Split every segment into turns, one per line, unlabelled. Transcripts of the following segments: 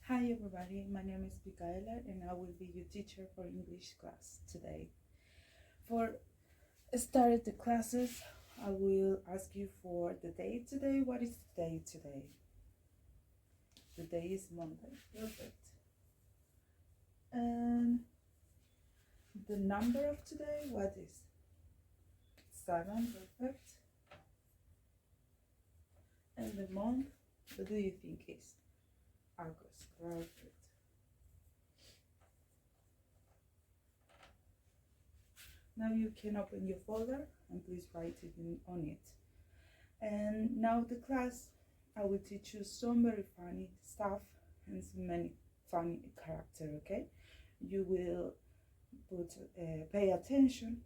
Hi everybody, my name is Micaela and I will be your teacher for English class today. For start the classes, I will ask you for the day today. What is the day today? The day is Monday. Perfect. And the number of today, what is? 7. Perfect. And the month, what do you think is? August. Perfect. Now you can open your folder and please write it on it. And now the class, I will teach you some very funny stuff and some many funny character. Okay, you will pay attention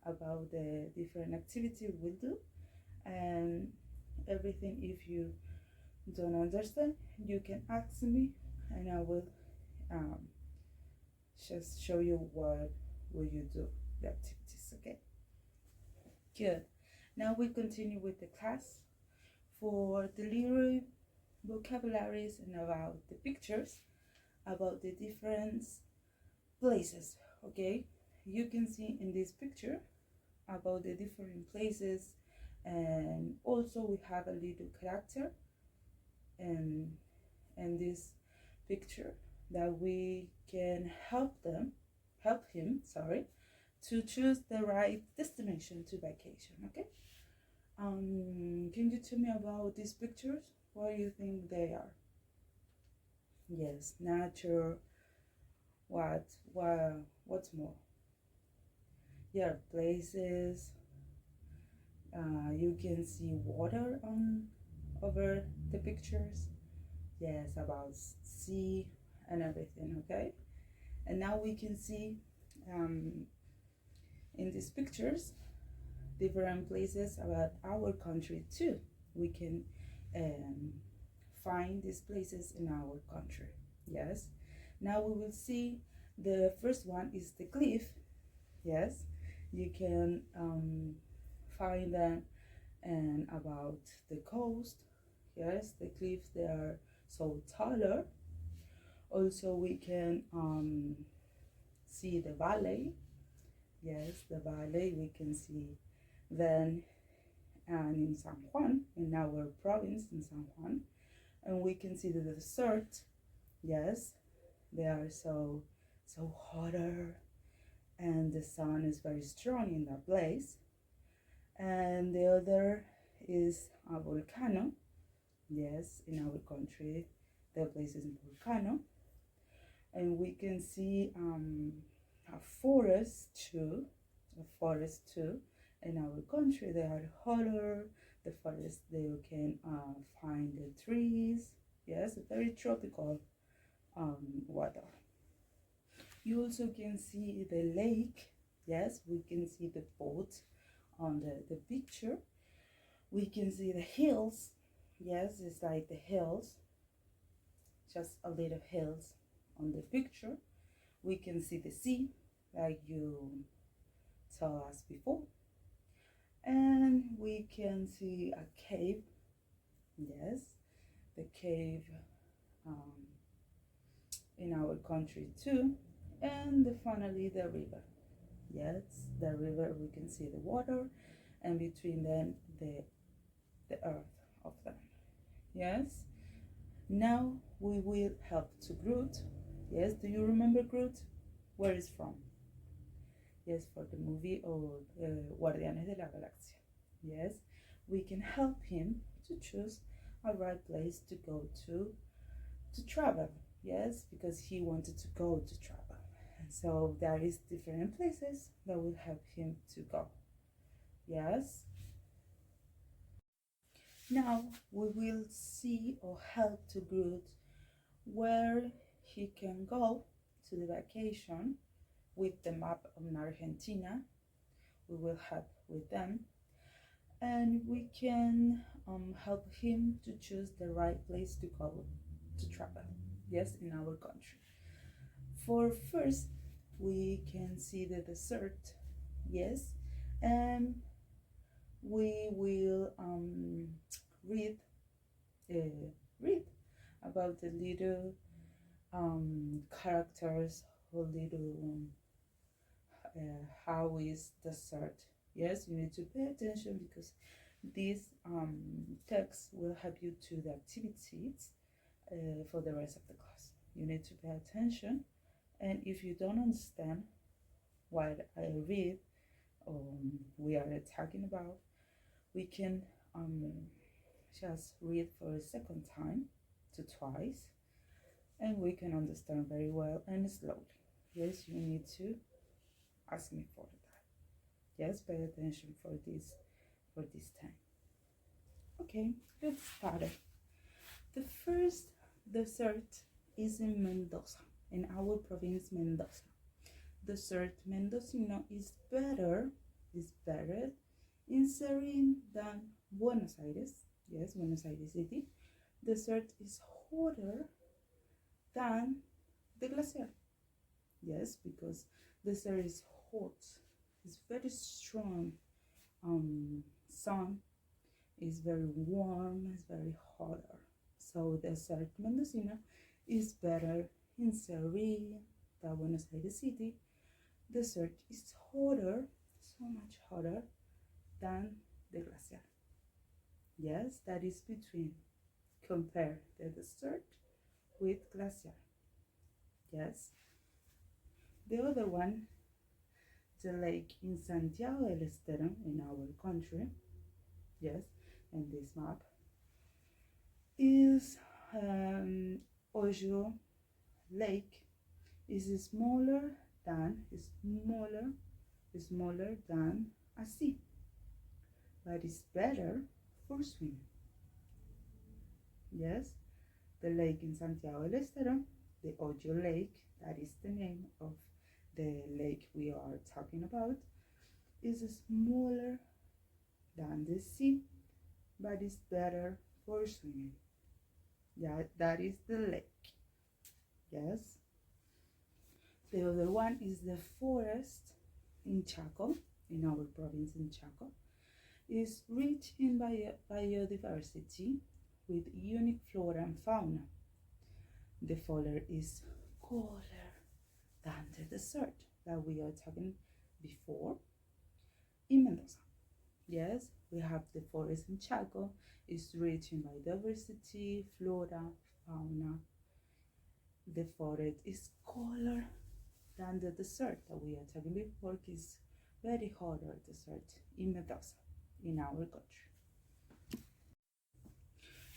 about the different activity we'll do, and everything. If you don't understand, you can ask me and I will just show you what will you do the activities. Okay, good. Now we continue with the class. For the little vocabularies and about the pictures, about the different places. Okay, you can see in this picture about the different places, and also we have a little character and this picture that we can help him, sorry, to choose the right destination to vacation. Okay, can you tell me about these pictures? What do you think they are? Yes, nature. What's more? Yeah, places. You can see water on over the pictures. Yes, about sea and everything. Okay, and now we can see in these pictures different places about our country too. We can find these places in our country. Yes, now we will see the first one is the cliff. Yes, you can find them and about the coast. Yes, the cliffs, they are so taller. Also we can see the valley. Yes, the valley we can see then, and in San Juan, in our province in San Juan, and we can see the desert. Yes, they are so hotter, and the sun is very strong in that place. And the other is a volcano. Yes, in our country the place is volcano, and we can see a forest too. In our country they are hotter. The forest, they can find the trees. Yes, very tropical weather. You also can see the lake. Yes, we can see the boat on the picture. We can see the hills. Yes, it's like the hills, just a little hills on the picture. We can see the sea, like you saw us before. And we can see a cave. Yes, the cave in our country too. And finally the river. Yes, the river, we can see the water, and between them the earth of them. Yes, now we will help to Groot. Yes, do you remember Groot? Where is from? Yes, for the movie or Guardianes de la Galaxia. Yes, we can help him to choose a right place to go to travel. Yes, because he wanted to go to travel, and so there is different places that will help him to go. Yes, now we will see or help to Groot where he can go to the vacation with the map of Argentina. We will help with them, and we can help him to choose the right place to go to travel. Yes, in our country. For first, we can see the desert. Yes, and we will read read about the little characters, a little how is the start. Yes, you need to pay attention because this text will help you to the activities for the rest of the class. You need to pay attention, and if you don't understand what I read or we are talking about, we can just read for a second time to twice, and we can understand very well and slowly. Yes, you need to ask me for that. Yes, pay attention for this time. Okay, let's start it. The first desert is in Mendoza, in our province Mendoza. Desert Mendocino is better in Serene than Buenos Aires. Yes, Buenos Aires city. Desert is hotter than the glacier. Yes, because desert is hot. It's very strong. Sun is very warm. It's very hotter. So desert Mendocino is better in Serene than Buenos Aires city. Desert is hotter, so much hotter than the glacier. Yes, that is between. Compare the desert with glacier. Yes. The other one, the lake in Santiago del Estero in our country, yes, in this map, is Ojo Lake. Is smaller than a sea, but it's better for swimming. Yes, the lake in Santiago del Estero, the Ojo Lake, that is the name of the lake we are talking about, is smaller than the sea, but it's better for swimming. Yeah, that is the lake. Yes. The other one is the forest in Chaco, in our province in Chaco. Is rich in biodiversity with unique flora and fauna. The flora is colder than the desert that we are talking before in Mendoza. Yes, we have the forest in Chaco. It's rich in biodiversity, flora, fauna. The forest is colder than the desert that we are talking before. Is very hotter desert in Mendoza, in our country.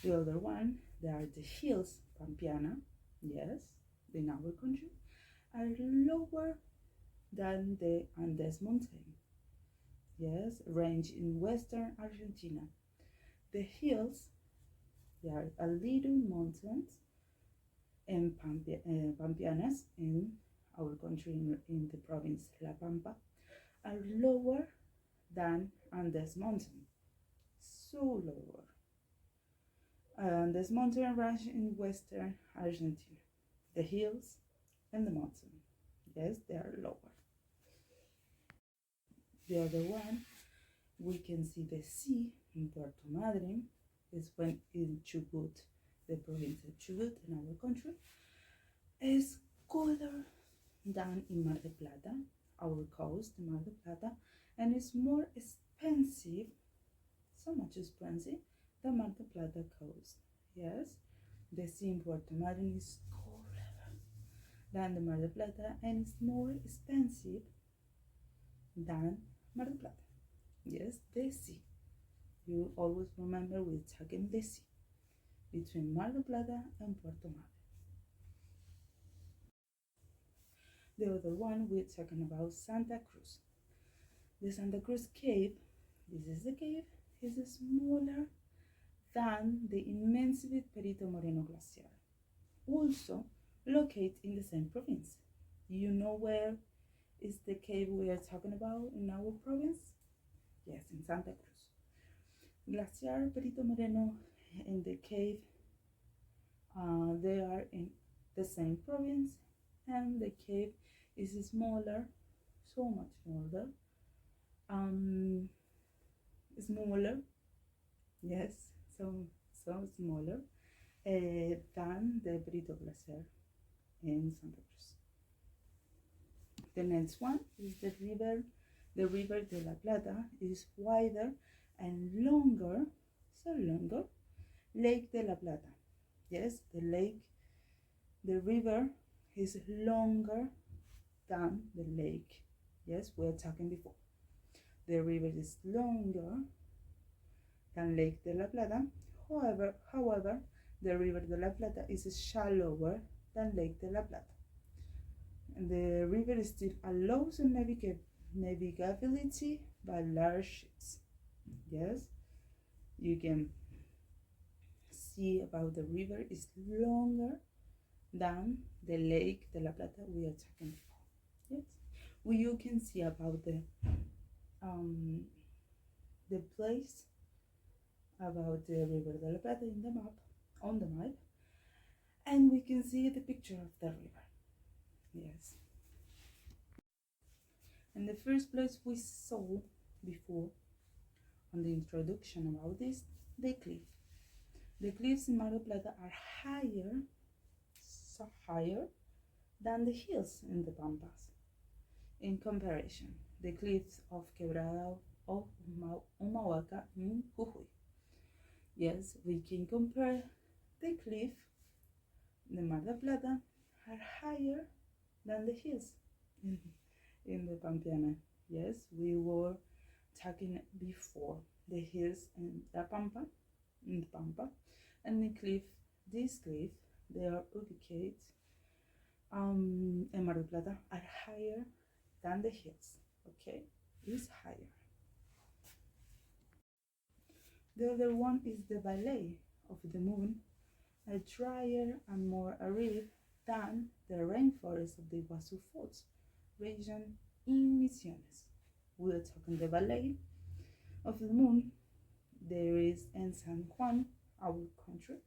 The other one, there are the hills, Pampiana, yes, in our country, are lower than the Andes mountain, yes, range in western Argentina. The hills, they are a little mountains and Pampianas in our country in the province La Pampa are lower than Andes mountain, so lower. Andes mountain range in western Argentina. The hills and the mountain, yes, they are lower. The other one, we can see the sea in Puerto Madryn, is when in Chubut, the province of Chubut in our country, is colder than in Mar del Plata, our coast, Mar del Plata, and is more expensive, so much expensive, than Mar del Plata coast. Yes, the sea in Puerto Madryn is colder than the Mar del Plata and is more expensive than Mar del Plata. Yes, the sea. You always remember we're talking the sea between Mar del Plata and Puerto Madryn. The other one we're talking about Santa Cruz. The Santa Cruz cave, this is the cave, is smaller than the immense Perito Moreno glacier, also located in the same province. You know where is the cave we are talking about in our province? Yes, in Santa Cruz. Glacier Perito Moreno and the cave, they are in the same province, and the cave is smaller, so much smaller, smaller, yes, so smaller than the Brito Glacier. in Santa Cruz. The next one is the river. The River de la Plata is wider and longer, so longer, Lake de la Plata. Yes, the river is longer than the lake. Yes, we are talking before. The river is longer than Lake de la Plata. However, the River de la Plata is shallower than Lake de la Plata. And the river still allows navigability by large ships. Yes, you can see about the river is longer than the Lake de la Plata we are talking before. Yes, you can see about the place about the River de la Plata in the map, on the map, and we can see the picture of the river. Yes, and the first place we saw before on the introduction about this, the cliff. The cliffs in Mar del Plata are higher, so higher than the hills in the Pampas. In comparison, the cliffs of Quebrada of Humahuaca in Jujuy. Yes, we can compare the cliff in the Mar del Plata are higher than the hills in the Pampiana. Yes, we were talking before the hills in the Pampa, and the cliff, this cliff, they are ubicated in Mar del Plata are higher than the hills. Okay, is higher. The other one is the Valley of the Moon, a drier and more arid than the rainforest of the Iguazu Falls region in Misiones. We are talking the Valley of the Moon. There is in San Juan, our country,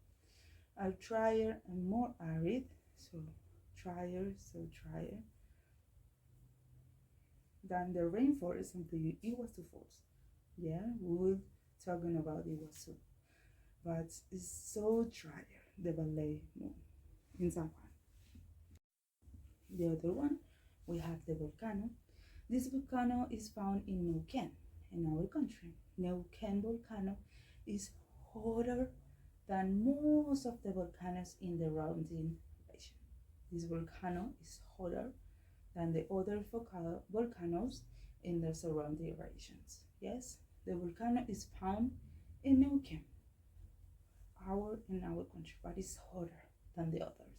a drier and more arid, so drier than the rainforest of the Iguazu Falls. Yeah, we're talking about Iguazu, but it's so drier, the Valley Moon in San Juan. The other one, we have the volcano. This volcano is found in Neuquén, in our country. Neuquén volcano is hotter than most of the volcanoes in the surrounding region. This volcano is hotter than the other volcanoes in the surrounding regions. Yes, the volcano is found in Neuquén, in our country, but it's hotter than the others.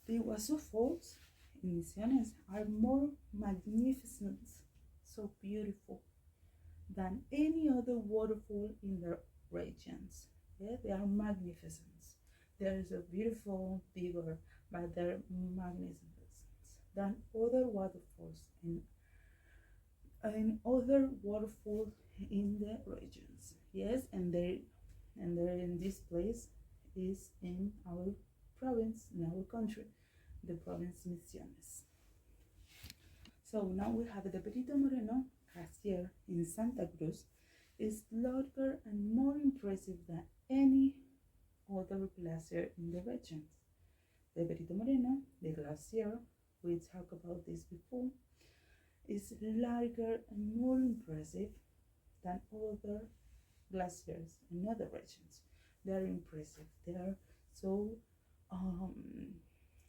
The Iguazu Falls in Misiones are more magnificent, so beautiful, than any other waterfall in the regions. Yeah, they are magnificent. There is a beautiful, bigger, but they're magnificent than other waterfalls in other waterfalls in the regions. Yes, and they're in this place is in our province, in our country, the province Misiones. So now we have the Perito Moreno glacier in Santa Cruz is larger and more impressive than any other glacier in the region. The Perito Moreno, the glacier, we talked about this before, is larger and more impressive than other glaciers in other regions. They are impressive. They are so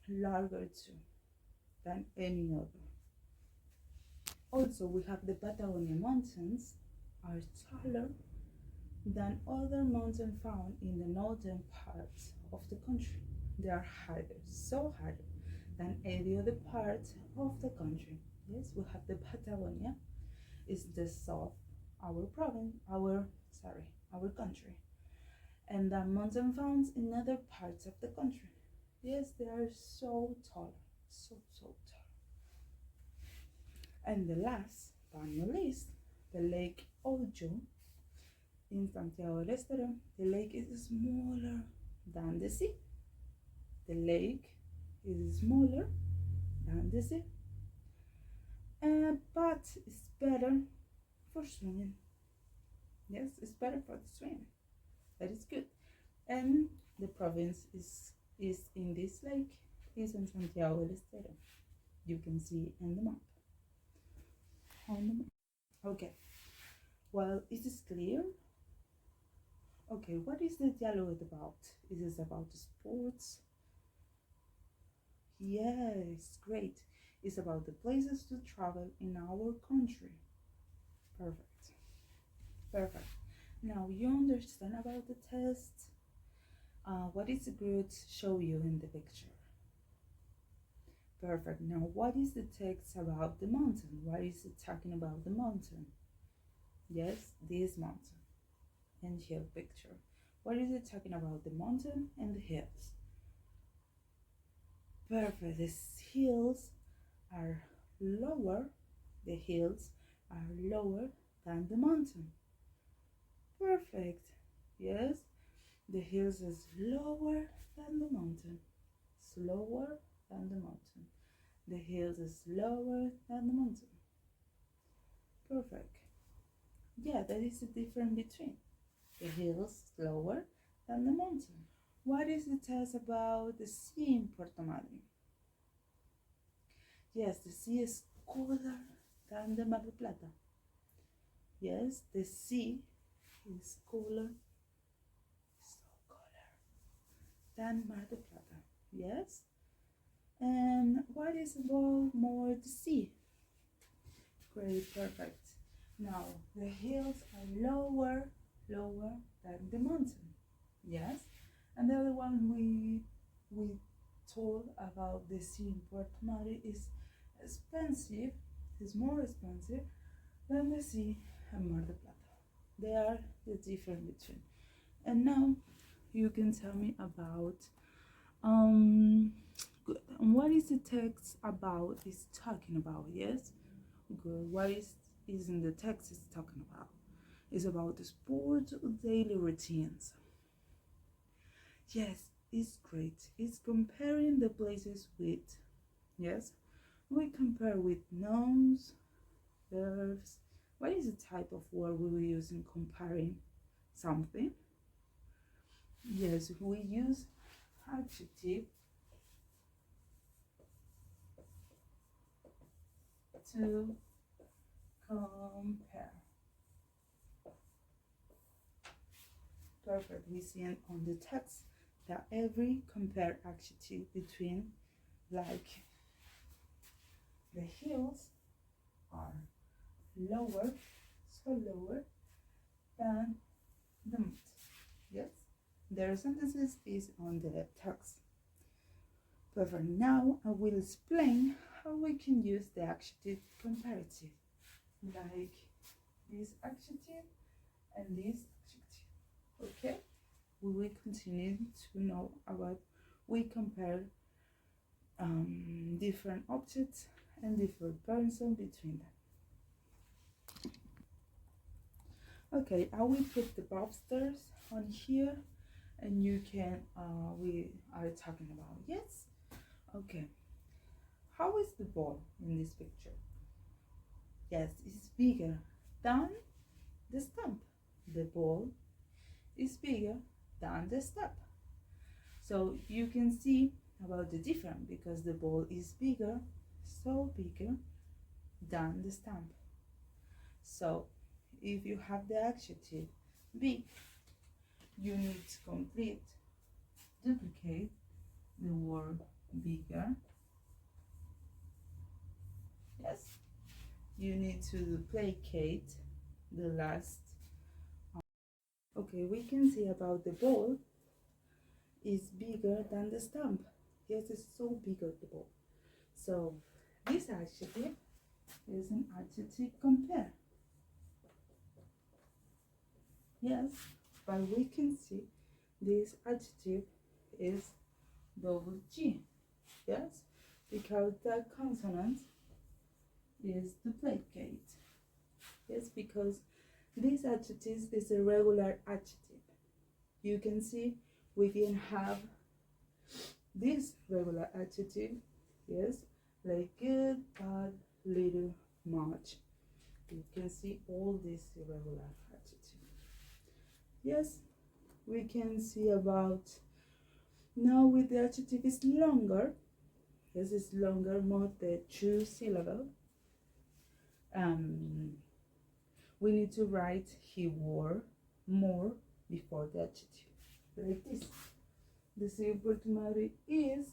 larger too than any other. Also, we have the Patagonia mountains are taller than other mountains found in the northern parts of the country. They are higher, so higher than any other part of the country. Yes, we have the Patagonia, is the south, our country, and the mountain found in other parts of the country. Yes, they are so tall, so tall. And the last but not least, the Lake Ojo in Santiago del Estero. The lake is smaller than the sea. The lake is smaller than the sea, but it's better for swimming. Yes, it's better for the swimming. That is good. And the province is is in this lake is in Santiago del Estero. You can see in the map. On the map. Okay. Well, is this clear? Okay, what is the dialogue about? Is this about sports? Yes, great. It's about the places to travel in our country. Perfect. Perfect. Now you understand about the test. What is the group show you in the picture? Perfect. Now what is the text about the mountain? What is it talking about the mountain? Yes, this mountain. And here picture. What is it talking about the mountain and the hills? Perfect. The hills are lower. The hills are lower than the mountain. Perfect. Yes, the hills is lower than the mountain. Slower than the mountain. The hills is lower than the mountain. Perfect. Yeah, that is the difference between the hills lower than the mountain. What is the test about the sea in Puerto Madryn? Yes, the sea is cooler than the Mar del Plata. Yes, the sea is cooler, so cooler than Mar del Plata. Yes. And what is about more the sea? Great, perfect. Now the hills are lower than the mountain. Yes. And the other one we told about the sea in Puerto Madryn is expensive, is more expensive than the sea in Mar del Plata. They are the difference between. And now you can tell me about good. And what is the text about is talking about? Yes, good. What is in the text is talking about? It's about the sport daily routines. Yes, it's great. It's comparing the places with. Yes, we compare with nouns, verbs. What is the type of word we will use in comparing something? Yes, we use adjective to compare. Perfect. We see on the text that every compare adjective between, like, the hills are lower, so lower than the mountains. Yes, their sentences is on the text. Perfect. Now I will explain how we can use the adjective comparative, like this adjective and this adjective. Okay, we will continue to know about we compare different objects and different persons between them. Okay, I will put the posters on here and you can we are talking about. Yes. Okay, how is the ball in this picture? Yes, it's bigger than the stump. The ball is bigger than the stump. So you can see about the difference because the ball is bigger, so bigger than the stump. So if you have the adjective big, you need to duplicate the word bigger. Yes, you need to duplicate the last. Okay, we can see about the ball is bigger than the stump. Yes, it's so bigger the ball. So this adjective is an adjective compare. Yes, but we can see this adjective is double G. Yes, because the consonant is duplicate. Yes, because this adjective is a regular adjective. You can see we can have this regular adjective, yes, like good, bad, little, much. You can see all these irregular adjectives. Yes, we can see about Now with the adjective is longer. This is longer, more the 2 syllable. We need to write he wore more before the adjective, like this. The simple automatic is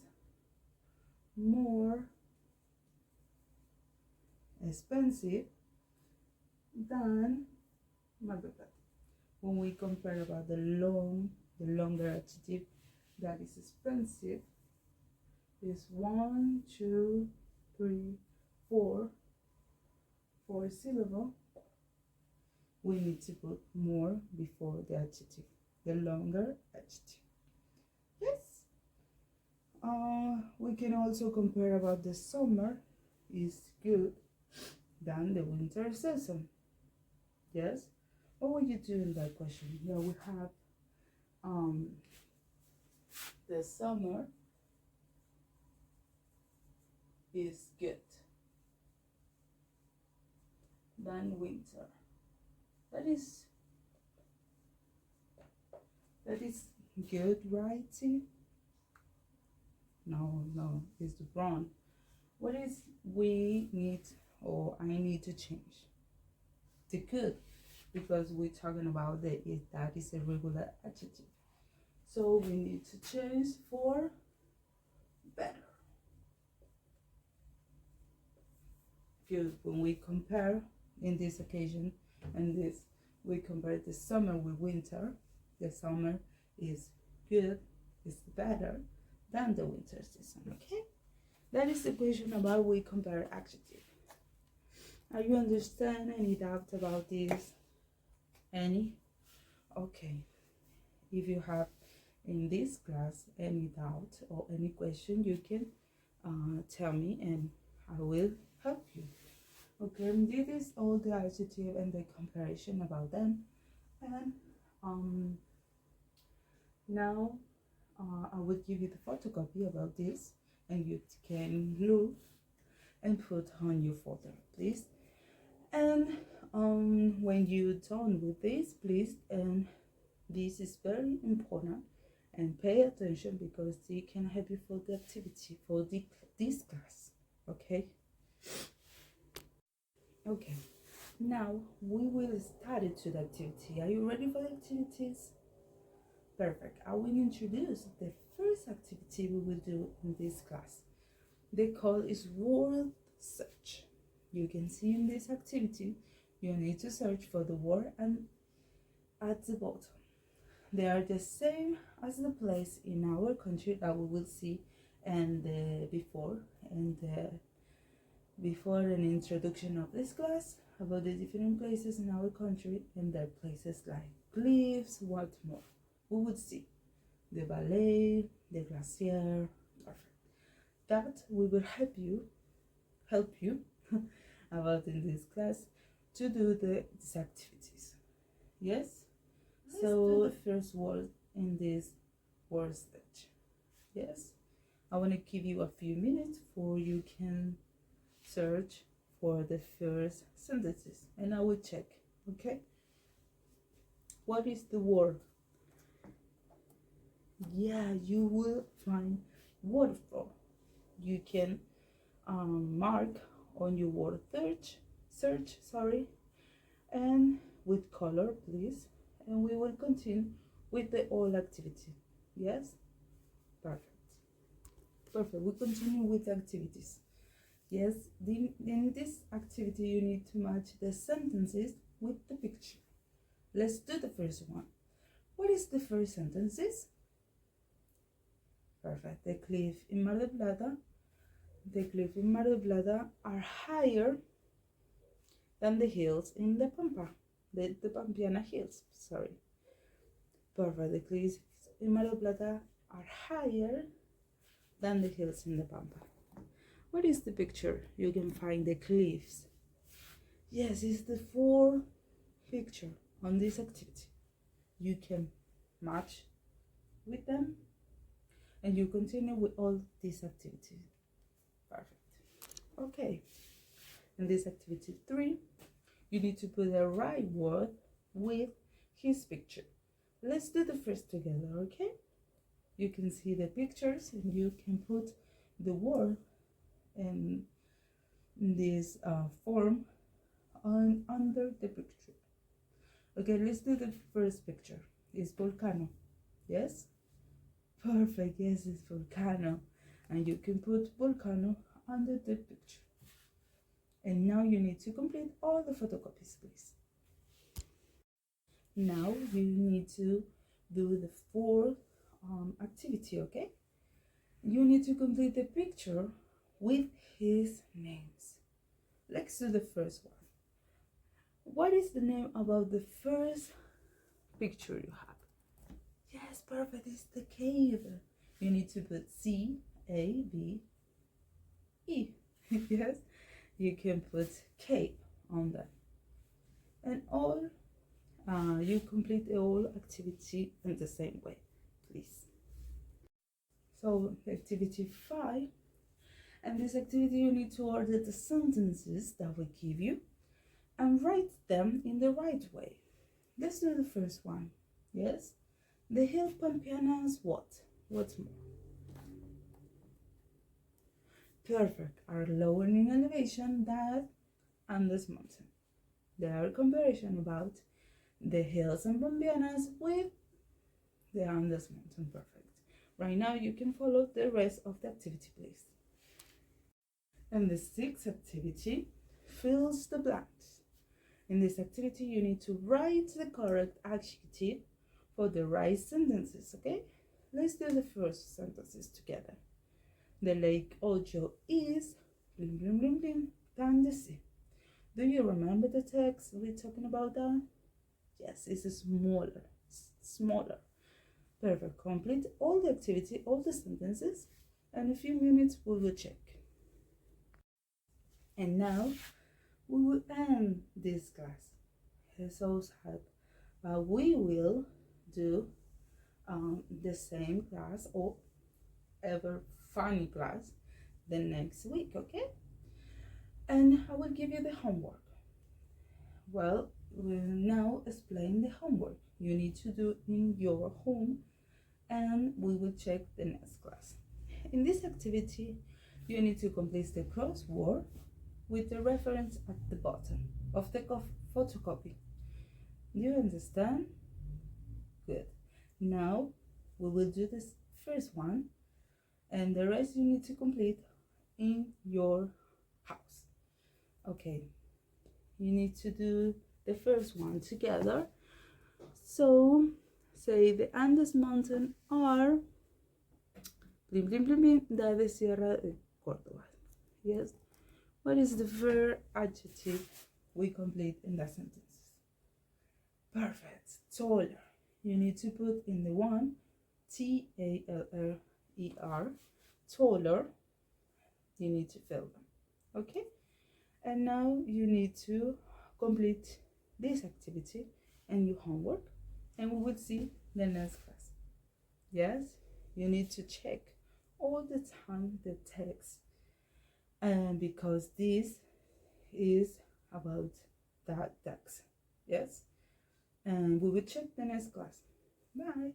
more expensive than Margarita. When we compare about the longer adjective that is expensive is 1, 2, 3, 4 syllable. We need to put more before the adjective, the longer adjective. Yes. We can also compare about the summer is good than the winter season. Yes. What would you do in that question? Yeah, we have the summer is good than winter. That is good writing. No, it's wrong. What is we need or I need to change? The good, because we're talking about that is a regular adjective. So we need to change for better. When we compare in this occasion and this, we compare the summer with winter. The summer is good, is better than the winter season. Okay, that is the question about we compare adjective. Are you understand any doubt about this? Any? Okay. If you have in this class any doubt or any question, you can tell me and I will help you. Okay, this is all the adjective and the comparison about them. And now I will give you the photocopy about this and you can look and put on your folder, please. And when you're done with this, please, and this is very important, and pay attention because it can help you for the activity for this class. Okay. Okay, now we will start it to the activity. Are you ready for the activities? Perfect. I will introduce the first activity we will do in this class. The call is word search. You can see in this activity, you need to search for the word and at the bottom. They are the same as the place in our country that we will see and before an introduction of this class about the different places in our country and their places like cliffs, what more. We would see the ballet, the glacier. Perfect. That we will help you about in this class to do these activities. Yes? So first word in this word stage. Yes? I want to give you a few minutes for you can search for the first sentences and I will check. Okay? What is the word? Yeah, you will find waterfall. You can mark on your word search, and with color, please. And we will continue with the all activity. Yes? Perfect. We continue with activities. Yes, in this activity you need to match the sentences with the picture. Let's do the first one. What is the first sentences? Perfect. The cliff in Mar del Plata are higher than the hills in the Pampa, the Pampiana hills, sorry. Perfect. The cliffs in Mar del Plata are higher than the hills in the Pampa. What is the picture? You can find the cliffs. Yes, it's the 4 picture on this activity. You can match with them and you continue with all these activities. Perfect. Okay. In this activity 3, you need to put the right word with his picture. Let's do the first together, okay? you can see the pictures and you can put the word in this form on under the picture. Okay, let's do the first picture. It's volcano. Yes, perfect. Yes, it's volcano, and you can put volcano under the picture. And now you need to complete all the photocopies, please. Now you need to do the fourth activity. Okay, you need to complete the picture with his names. Let's do the first one. What is the name about the first picture you have? Yes, perfect. It's the cave. You need to put C A B E. Yes, you can put cave on that. And all you complete the whole activity in the same way, please. So activity 5. And this activity you need to order the sentences that we give you and write them in the right way. Let's do the first one. Yes, the hill Pampianas what? What's more? Perfect. Are lower in elevation than Andes Mountain. There are comparison about the hills and Pampianas with the Andes Mountain. Perfect. Right now you can follow the rest of the activity, please. And the 6th activity fills the blanks. In this activity, you need to write the correct adjective for the right sentences, okay? Let's do the first sentences together. The lake Ojo is blim blim blim blim than the sea. Do you remember the text we're talking about that? Yes, it's smaller. Perfect. Complete all the activity, all the sentences, and in a few minutes we will check. And now we will end this class. It's so sad, but we will do the same class or ever funny class the next week, okay? And I will give you the homework. Well, we'll now explain the homework you need to do in your home, and we will check the next class. In this activity, you need to complete the crossword with the reference at the bottom of the photocopy. Do you understand? Good. Now we will do this first one, and the rest you need to complete in your house. Okay, you need to do the first one together. So say the Andes Mountain are blim blim blim blim de Sierra de Córdoba. Yes. What is the verb adjective we complete in that sentence? Perfect. Taller. You need to put in the one Taller. Taller. You need to fill them. Okay? And now you need to complete this activity and your homework, and we will see the next class. Yes? You need to check all the time the text, and because this is about that text. Yes? And we will check the next class. Bye.